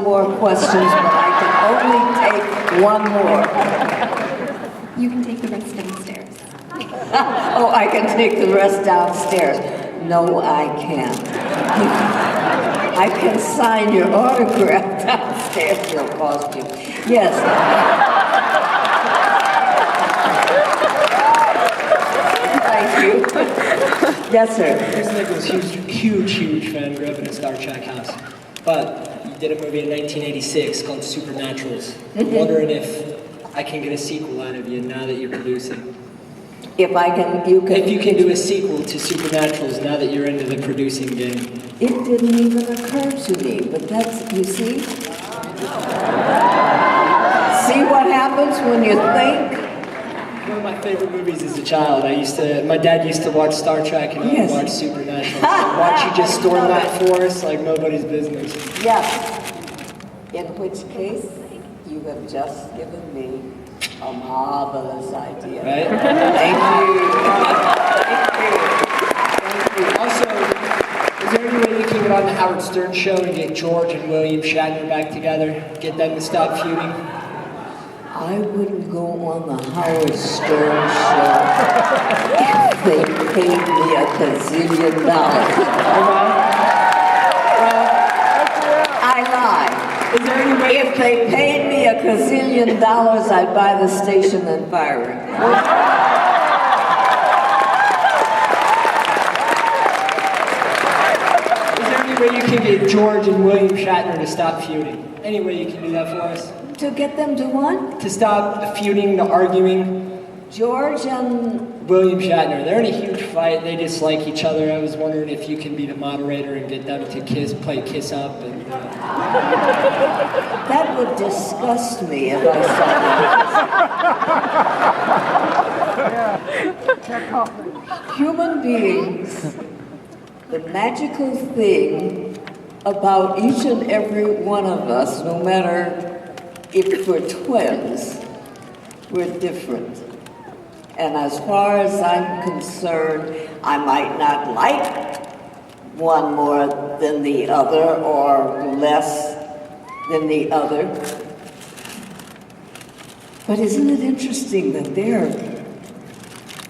more questions, but I can only take one more. You can take the rest downstairs. Oh, I can take the rest downstairs. No, I can't. I can sign your autograph downstairs. It'll cost you. Yes. Thank you. Yes, sir. Chris Nichols, huge fan, grew up in a Star Trek house. But you did a movie in 1986 called Supernaturals. I'm wondering if I can get a sequel out of you now that you're producing. If I can, you can. If you can do a sequel to Supernaturals now that you're into the producing game. It didn't even occur to me, but that's, you see? See what happens when you think? One of my favorite movies as a child. My dad used to watch Star Trek and I would watch Supernaturals. I'd watch you just storm that forest like nobody's business. Yes. In which case, you have just given me a marvelous idea. Right? Thank you. Thank you. Also, is there any way you can get on the Howard Stern show and get George and William Shatner back together? Get them to stop feuding? I wouldn't go on the Howard Stern show if they paid me $1 gazillion. I lie. Is there any way If they paid me $1 gazillion, I'd buy the station and fire it. Is there any way you can get George and William Shatner to stop feuding? Any way you can do that for us? To get them to what? To stop feuding, the arguing. George and... William Shatner, they're in a huge fight. They dislike each other. I was wondering if you can be the moderator and get them to play Kiss Up. And, That would disgust me if I saw that. Human beings, the magical thing about each and every one of us, no matter if we're twins, we're different. And as far as I'm concerned, I might not like one more than the other or less than the other. But isn't it interesting that they're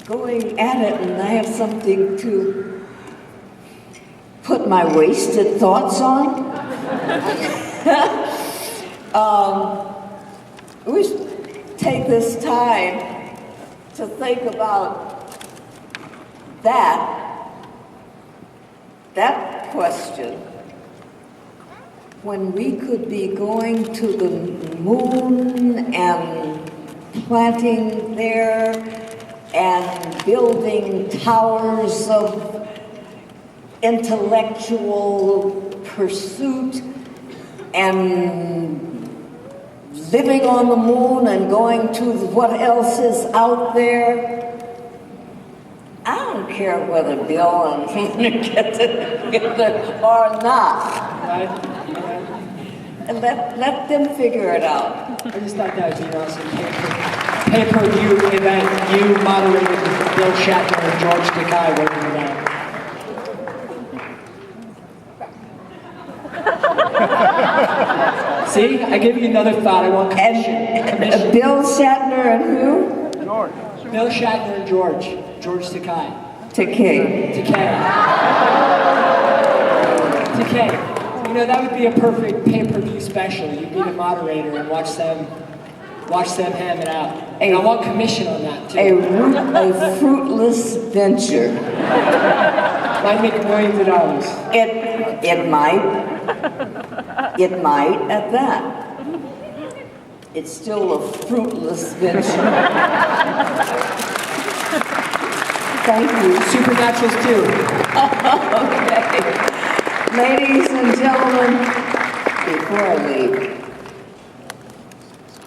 going at it and I have something to put my wasted thoughts on? We should take this time to think about that question, when we could be going to the moon and planting there and building towers of intellectual pursuit and living on the moon and going to what else is out there. I don't care whether Bill and Tina get together or not. And let them figure it out. I just thought that was an awesome pay-per-view event. You moderated with Bill Shatner and George Takei working it out. See, I gave you another thought. I want commission. And Bill Shatner and who? George. Bill Shatner and George Takei. Takei. You know, that would be a perfect pay-per-view special. You be the moderator and watch them ham it out. And I want commission on that too. A fruitless venture. Might make millions of dollars. It might at that. It's still a fruitless venture. Thank you. Supernaturals too. Okay. Ladies and gentlemen, before I leave,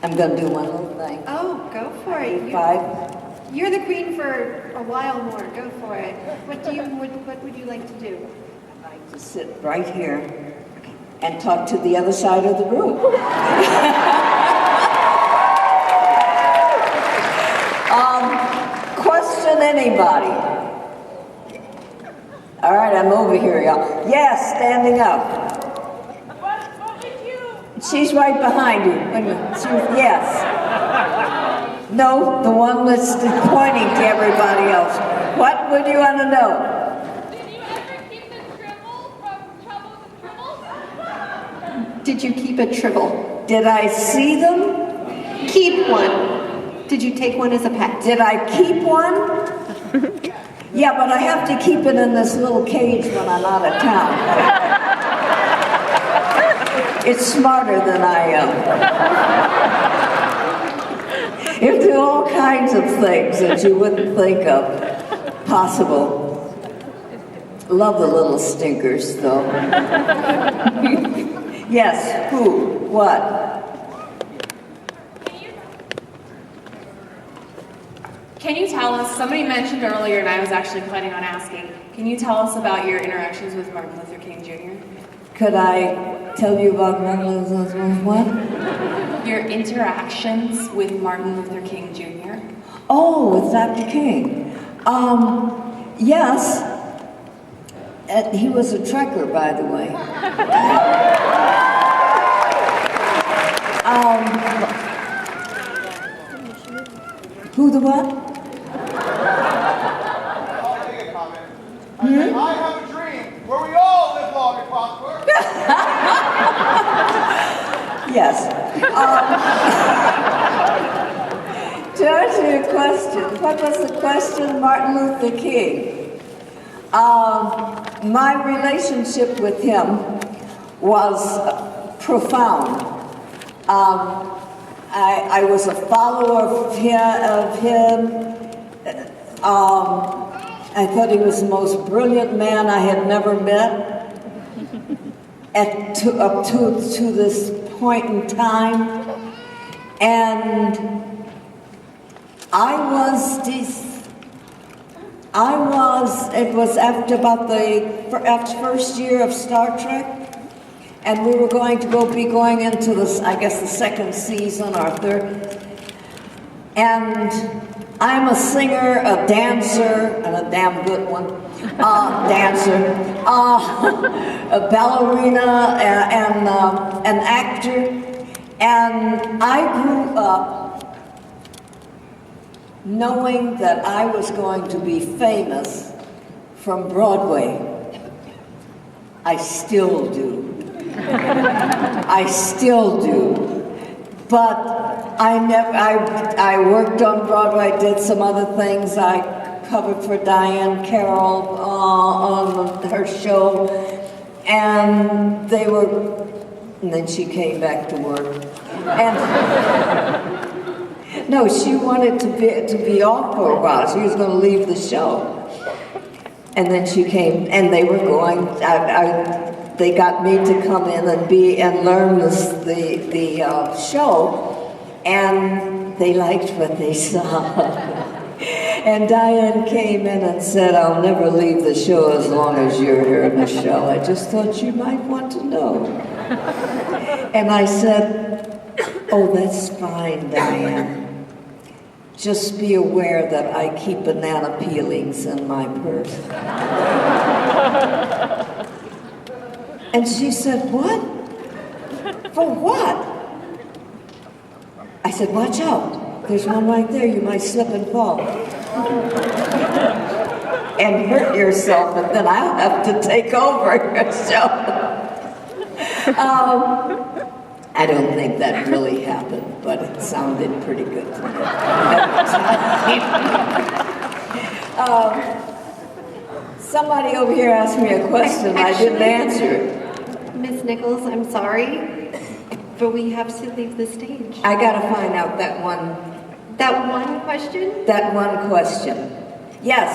I'm going to do one little thing. Oh, go for it. You're the queen for a while more. Go for it. What would you like to do? I'd like to sit right here and talk to the other side of the room. Question anybody? All right, I'm over here, y'all. Yes, standing up. What would you She's right behind you. Yes. No, the one that's pointing to everybody else. What would you want to know? Did you ever keep the tribble from Troubles and Tribbles? Did you keep a tribble? Did I see them? Keep one. Did you take one as a pet? Did I keep one? Yeah, but I have to keep it in this little cage when I'm out of town. It's smarter than I am. It do all kinds of things that you wouldn't think of possible. Love the little stinkers, though. Yes, who? What? Can you tell us, somebody mentioned earlier, and I was actually planning on asking, can you tell us about your interactions with Martin Luther King Jr.? Could I tell you about Martin Luther King? What? Your interactions with Martin Luther King Jr.? Oh, with Dr. King. Yes. He was a trucker, by the way. Who the what? I'll make a comment. I have a dream where we all live long and prosper. Yes. To answer your question, what was the question? Martin Luther King. My relationship with him was profound. I was a follower of him. I thought he was the most brilliant man I had never met up to this point in time. And it was after about after first year of Star Trek. And we were going to be going into this, I guess, the second season or third. And I'm a singer, a dancer, and a damn good one, dancer, a ballerina, and an actor. And I grew up knowing that I was going to be famous from Broadway. I still do. I still do. But I worked on Broadway, did some other things. I covered for Diane Carroll on her show. And then she came back to work. And no, she wanted to be off for a while. She was going to leave the show. And then she came, and they were going, they got me to come in and learn the show, and they liked what they saw. And Diane came in and said, "I'll never leave the show as long as you're here, Nichelle. I just thought you might want to know." And I said, "Oh, that's fine, Diane. Just be aware that I keep banana peelings in my purse." And she said, "What? For what?" I said, "Watch out. There's one right there. You might slip and fall. And hurt yourself, and then I'll have to take over your show." I don't think that really happened, but it sounded pretty good to me at the time. Somebody over here asked me a question. I didn't answer it. Miss Nichols, I'm sorry, but we have to leave the stage. I gotta find out that one question? That one question. Yes.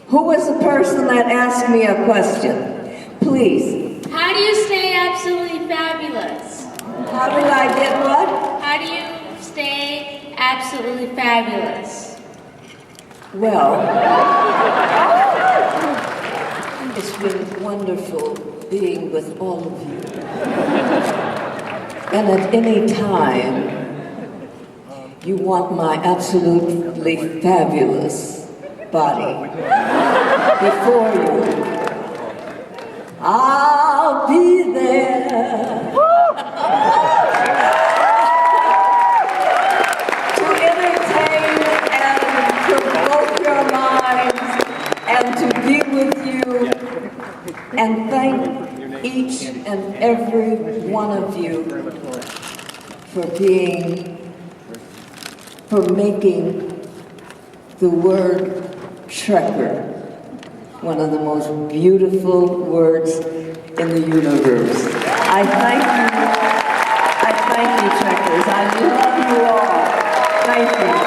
Who was the person that asked me a question? Please. How do you stay absolutely fabulous? How do I get what? How do you stay absolutely fabulous? Well, it's been wonderful being with all of you. And at any time you want my absolutely fabulous body before you, I'll be there to entertain and provoke your minds and to be with you and thank each and every one of you for making the word Trekker one of the most beautiful words in the universe. I thank you, Trekkers. I love you all. Thank you.